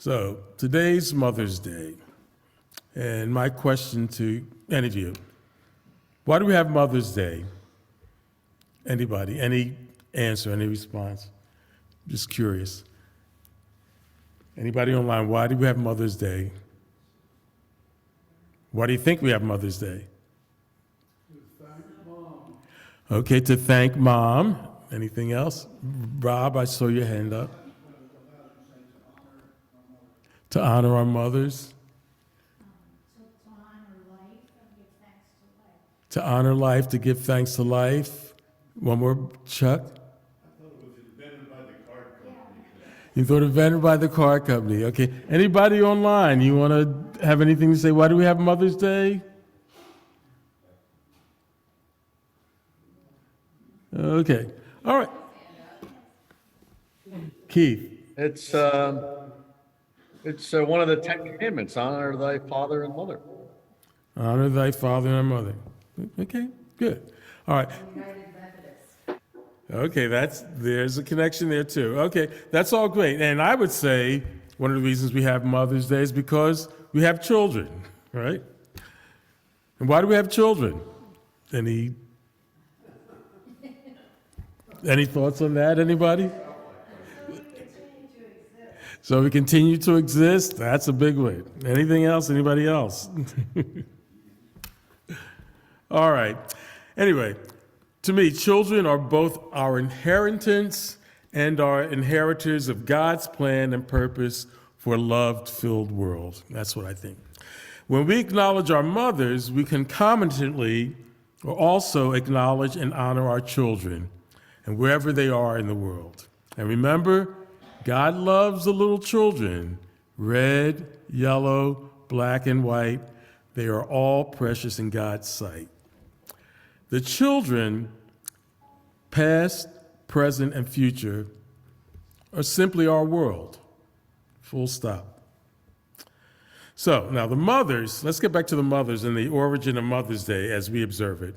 So today's Mother's Day, and my question to any of you, why do we have Mother's Day? Anybody, any answer, any response? Just curious. Anybody online, why do we have Mother's Day? Why do you think we have Mother's Day? Okay, to thank Mom. Anything else? Rob, I saw your hand up. To honor our mothers. To honor life, to give thanks to life. One more, Chuck. You thought invented by the car company. Okay. Anybody online, you want to have anything to say? Why do we have Mother's Day? Okay. All right. Keith. It's one of the Ten Commandments, honor thy father and mother. Honor thy father and mother. Okay, good. All right. Okay, there's a connection there too. Okay, that's all great. And I would say one of the reasons we have Mother's Day is because we have children, right? And why do we have children? Any thoughts on that, anybody? So we continue to exist. That's a big one. Anything else? Anybody else? All right. Anyway, to me, children are both our inheritance and our inheritors of God's plan and purpose for a love-filled world. That's what I think. When we acknowledge our mothers, we concomitantly also acknowledge and honor our children and wherever they are in the world. And remember, God loves the little children, red, yellow, black, and white. They are all precious in God's sight. The children, past, present, and future, are simply our world. Full stop. So now the mothers, let's get back to the mothers and the origin of Mother's Day as we observe it.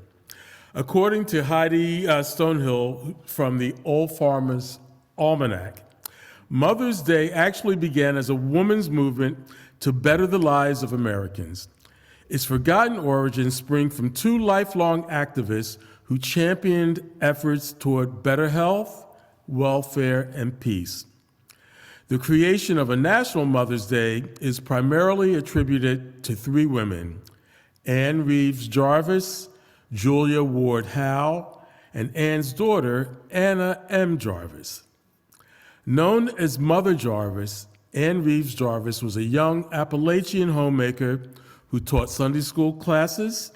According to Heidi Stonehill from the Old Farmer's Almanac, Mother's Day actually began as a women's movement to better the lives of Americans. Its forgotten origins spring from two lifelong activists who championed efforts toward better health, welfare, and peace. The creation of a national Mother's Day is primarily attributed to three women: Anne Reeves Jarvis, Julia Ward Howe, and Anne's daughter, Anna M. Jarvis. Known as Mother Jarvis, Anne Reeves Jarvis was a young Appalachian homemaker who taught Sunday school classes.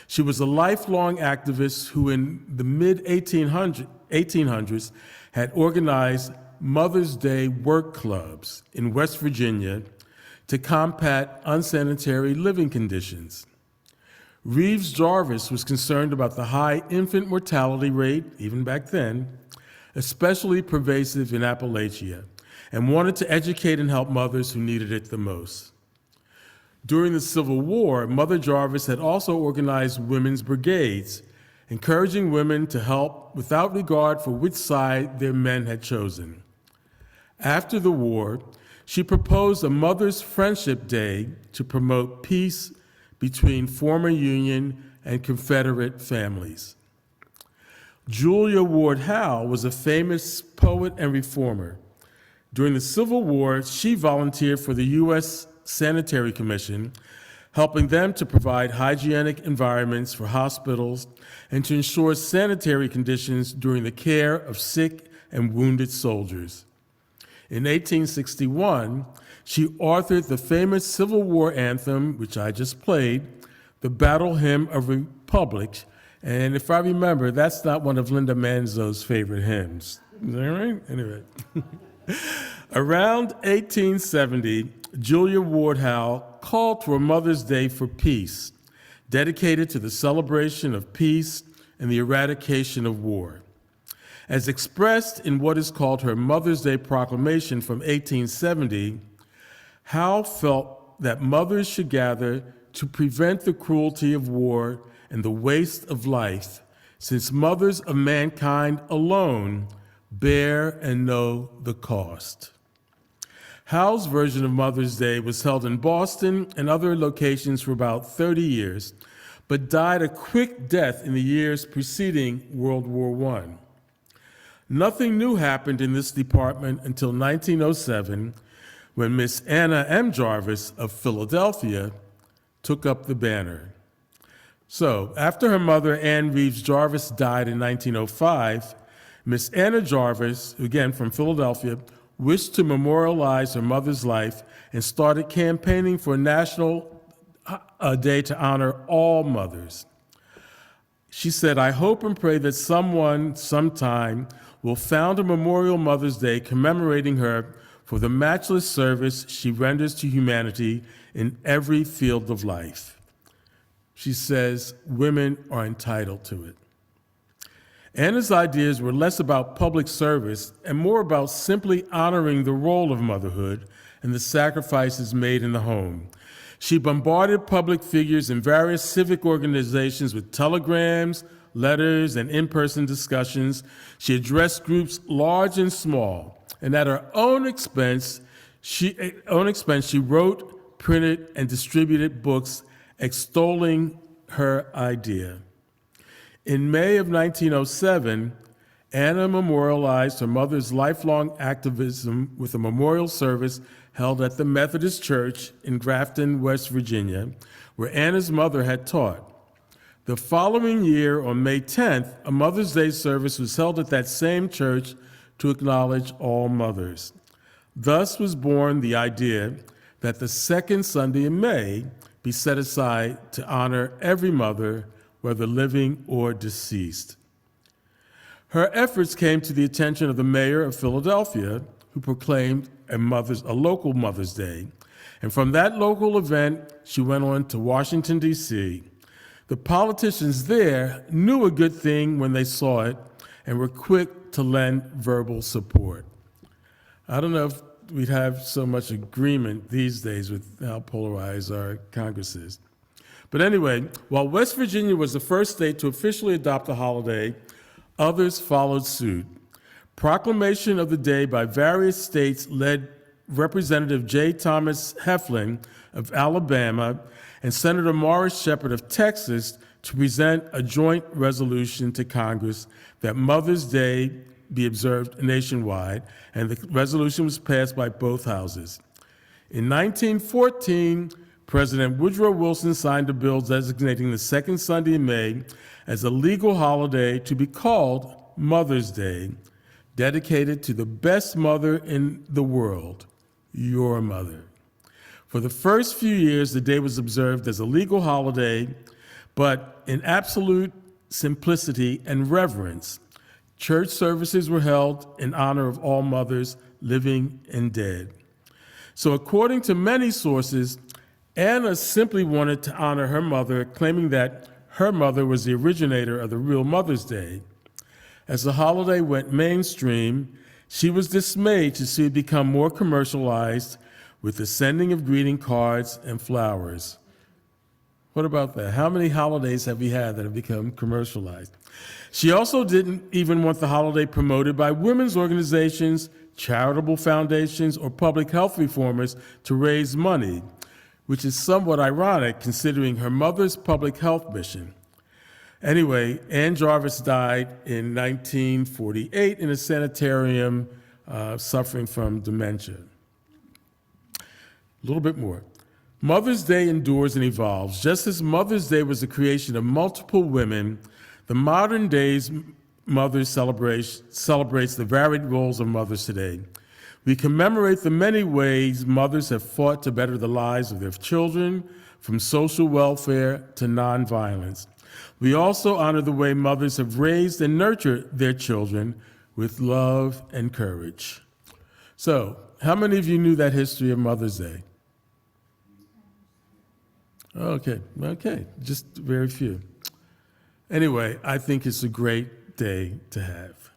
She was a lifelong activist who in the mid-1800s had organized Mother's Day work clubs in West Virginia to combat unsanitary living conditions. Reeves Jarvis was concerned about the high infant mortality rate, even back then, especially pervasive in Appalachia, and wanted to educate and help mothers who needed it the most. During the Civil War, Mother Jarvis had also organized women's brigades, encouraging women to help without regard for which side their men had chosen. After the war, she proposed a Mother's Friendship Day to promote peace between former Union and Confederate families. Julia Ward Howe was a famous poet and reformer. During the Civil War, she volunteered for the U.S. Sanitary Commission, helping them to provide hygienic environments for hospitals and to ensure sanitary conditions during the care of sick and wounded soldiers. In 1861, she authored the famous Civil War anthem, which I just played, the Battle Hymn of Republic. And if I remember, that's not one of Linda Manzo's favorite hymns. Is that right? Anyway. Around 1870, Julia Ward Howe called for a Mother's Day for Peace, dedicated to the celebration of peace and the eradication of war. As expressed in what is called her Mother's Day Proclamation from 1870, Howe felt that mothers should gather to prevent the cruelty of war and the waste of life, since mothers of mankind alone bear and know the cost. Hal's version of Mother's Day was held in Boston and other locations for about 30 years, but died a quick death in the years preceding World War I. Nothing new happened in this department until 1907, when Miss Anna M. Jarvis of Philadelphia took up the banner. So, after her mother, Ann Reeves Jarvis, died in 1905, Miss Anna Jarvis, again from Philadelphia, wished to memorialize her mother's life and started campaigning for a national day to honor all mothers. She said, "I hope and pray that someone, sometime, will found a memorial Mother's Day commemorating her for the matchless service she renders to humanity in every field of life." She says women are entitled to it. Anna's ideas were less about public service and more about simply honoring the role of motherhood and the sacrifices made in the home. She bombarded public figures in various civic organizations with telegrams, letters, and in-person discussions. She addressed groups large and small, and at her own expense, she wrote, printed, and distributed books extolling her idea. In May of 1907, Anna memorialized her mother's lifelong activism with a memorial service held at the Methodist Church in Grafton, West Virginia, where Anna's mother had taught. The following year, on May 10th, a Mother's Day service was held at that same church to acknowledge all mothers. Thus was born the idea that the second Sunday in May be set aside to honor every mother, whether living or deceased. Her efforts came to the attention of the mayor of Philadelphia, who proclaimed a local Mother's Day. And from that local event, she went on to Washington, D.C. The politicians there knew a good thing when they saw it and were quick to lend verbal support. I don't know if we'd have so much agreement these days with how polarized our Congress is. But anyway, while West Virginia was the first state to officially adopt the holiday, others followed suit. Proclamation of the day by various states led Representative J. Thomas Heflin of Alabama and Senator Morris Shepherd of Texas to present a joint resolution to Congress that Mother's Day be observed nationwide, and the resolution was passed by both houses. In 1914, President Woodrow Wilson signed a bill designating the second Sunday in May as a legal holiday to be called Mother's Day, dedicated to the best mother in the world, your mother. For the first few years, the day was observed as a legal holiday, but in absolute simplicity and reverence. Church services were held in honor of all mothers, living and dead. So according to many sources, Anna simply wanted to honor her mother, claiming that her mother was the originator of the real Mother's Day. As the holiday went mainstream, she was dismayed to see it become more commercialized with the sending of greeting cards and flowers. What about that? How many holidays have we had that have become commercialized? She also didn't even want the holiday promoted by women's organizations, charitable foundations, or public health reformers to raise money, which is somewhat ironic considering her mother's public health mission. Anyway, Ann Jarvis died in 1948 in a sanitarium suffering from dementia. A little bit more. Mother's Day endures and evolves. Just as Mother's Day was the creation of multiple women, the modern day's Mother's celebrates the varied roles of mothers today. We commemorate the many ways mothers have fought to better the lives of their children, from social welfare to nonviolence. We also honor the way mothers have raised and nurtured their children with love and courage. So, how many of you knew that history of Mother's Day? Okay, just very few. Anyway, I think it's a great day to have.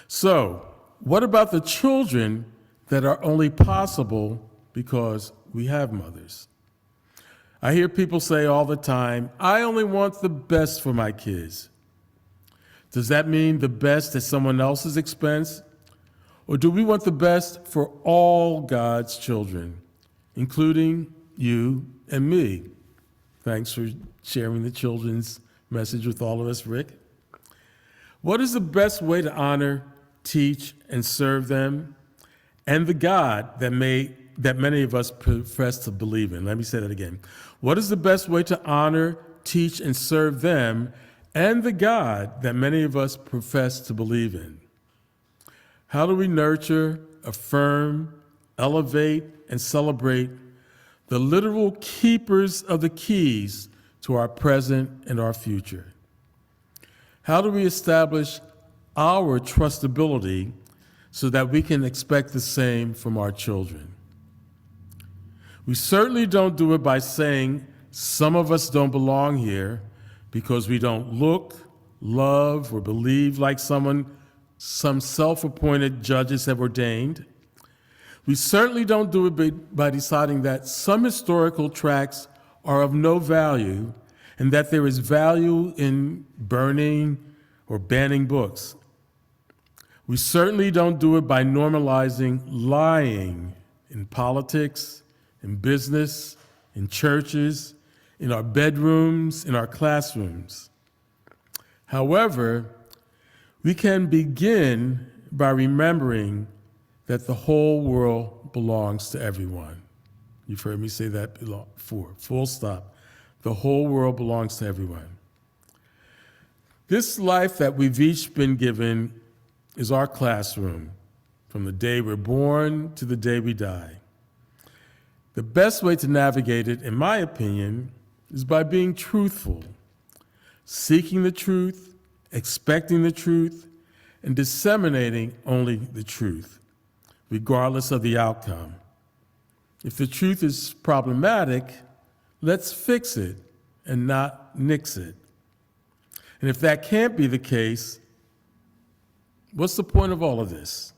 So, what about the children that are only possible because we have mothers? I hear people say all the time, I only want the best for my kids. Does that mean the best at someone else's expense? Or do we want the best for all God's children, including you and me? Thanks for sharing the children's message with all of us, Rick. What is the best way to honor, teach, and serve them and the God that many of us profess to believe in? Let me say that again. What is the best way to honor, teach, and serve them and the God that many of us profess to believe in? How do we nurture, affirm, elevate, and celebrate the literal keepers of the keys to our present and our future? How do we establish our trustability so that we can expect the same from our children? We certainly don't do it by saying some of us don't belong here because we don't look, love, or believe like some self-appointed judges have ordained. We certainly don't do it by deciding that some historical tracts are of no value and that there is value in burning or banning books. We certainly don't do it by normalizing lying in politics, in business, in churches, in our bedrooms, in our classrooms. However, we can begin by remembering that the whole world belongs to everyone. You've heard me say that before, full stop. The whole world belongs to everyone. This life that we've each been given is our classroom, from the day we're born to the day we die. The best way to navigate it, in my opinion, is by being truthful, seeking the truth, expecting the truth, and disseminating only the truth, regardless of the outcome. If the truth is problematic, let's fix it and not nix it. And if that can't be the case, what's the point of all of this?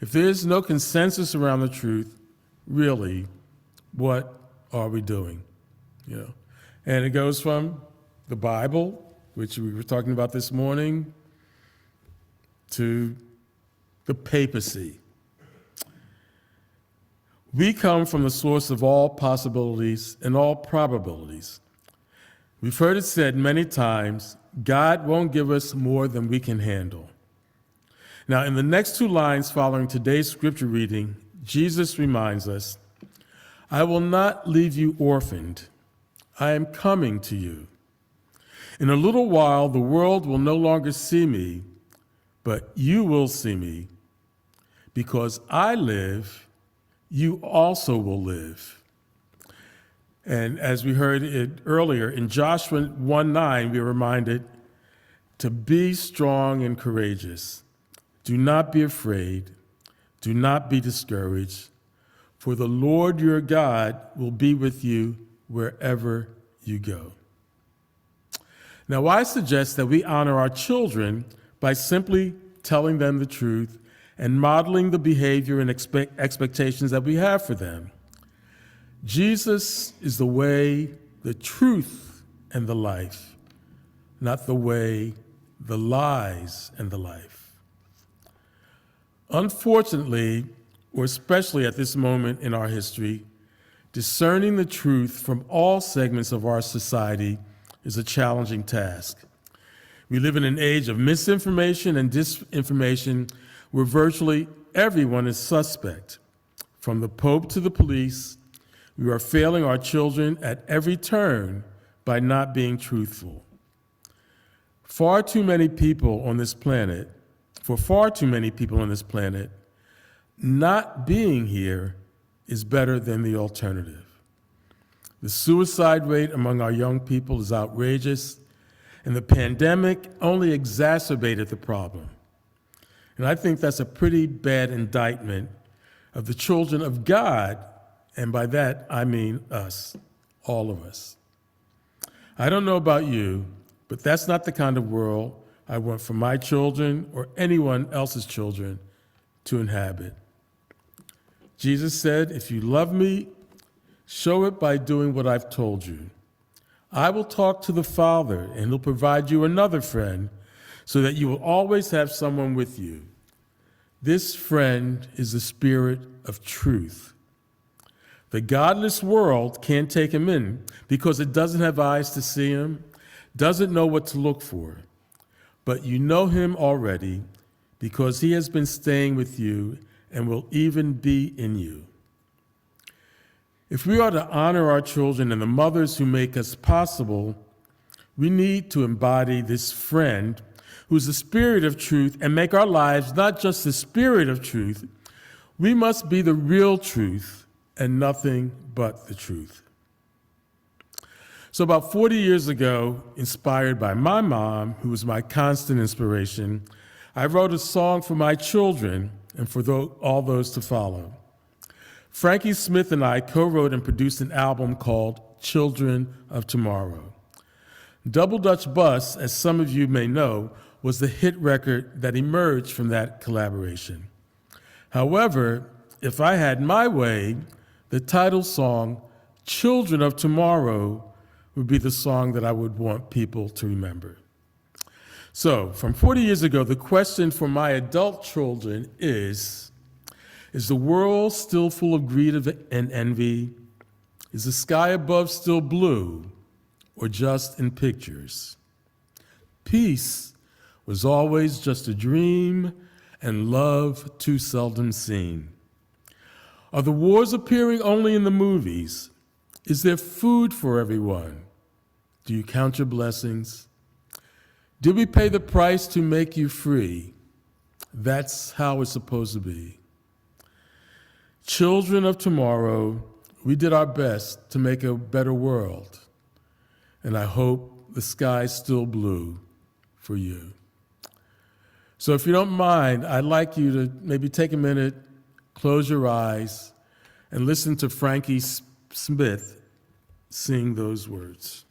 If there is no consensus around the truth, really, what are we doing? You know, and it goes from the Bible, which we were talking about this morning, to the papacy. We come from the source of all possibilities and all probabilities. We've heard it said many times, God won't give us more than we can handle. Now, in the next two lines following today's scripture reading, Jesus reminds us, I will not leave you orphaned. I am coming to you. In a little while, the world will no longer see me, but you will see me. Because I live, you also will live. And as we heard it earlier, in Joshua 1:9, we are reminded to be strong and courageous. Do not be afraid. Do not be discouraged. For the Lord your God will be with you wherever you go. Now, I suggest that we honor our children by simply telling them the truth and modeling the behavior and expectations that we have for them. Jesus is the way, the truth, and the life, not the way, the lies, and the life. Unfortunately, or especially at this moment in our history, discerning the truth from all segments of our society is a challenging task. We live in an age of misinformation and disinformation where virtually everyone is suspect. From the Pope to the police, we are failing our children at every turn by not being truthful. For far too many people on this planet, not being here is better than the alternative. The suicide rate among our young people is outrageous, and the pandemic only exacerbated the problem. And I think that's a pretty bad indictment of the children of God, and by that I mean us, all of us. I don't know about you, but that's not the kind of world I want for my children or anyone else's children to inhabit. Jesus said, if you love me, show it by doing what I've told you. I will talk to the Father, and he'll provide you another friend so that you will always have someone with you. This friend is the Spirit of truth. The godless world can't take him in because it doesn't have eyes to see him, doesn't know what to look for. But you know him already because he has been staying with you and will even be in you. If we are to honor our children and the mothers who make us possible, we need to embody this friend who's the Spirit of truth and make our lives not just the Spirit of truth. We must be the real truth and nothing but the truth. So about 40 years ago, inspired by my mom, who was my constant inspiration, I wrote a song for my children and for all those to follow. Frankie Smith and I co-wrote and produced an album called Children of Tomorrow. Double Dutch Bus, as some of you may know, was the hit record that emerged from that collaboration. However, if I had my way, the title song, Children of Tomorrow, would be the song that I would want people to remember. So, from 40 years ago, the question for my adult children is the world still full of greed and envy? Is the sky above still blue, or just in pictures? Peace was always just a dream, and love too seldom seen. Are the wars appearing only in the movies? Is there food for everyone? Do you count your blessings? Did we pay the price to make you free? That's how it's supposed to be. Children of tomorrow, we did our best to make a better world, and I hope the sky's still blue for you. So if you don't mind, I'd like you to maybe take a minute, close your eyes, and listen to Frankie Smith sing those words.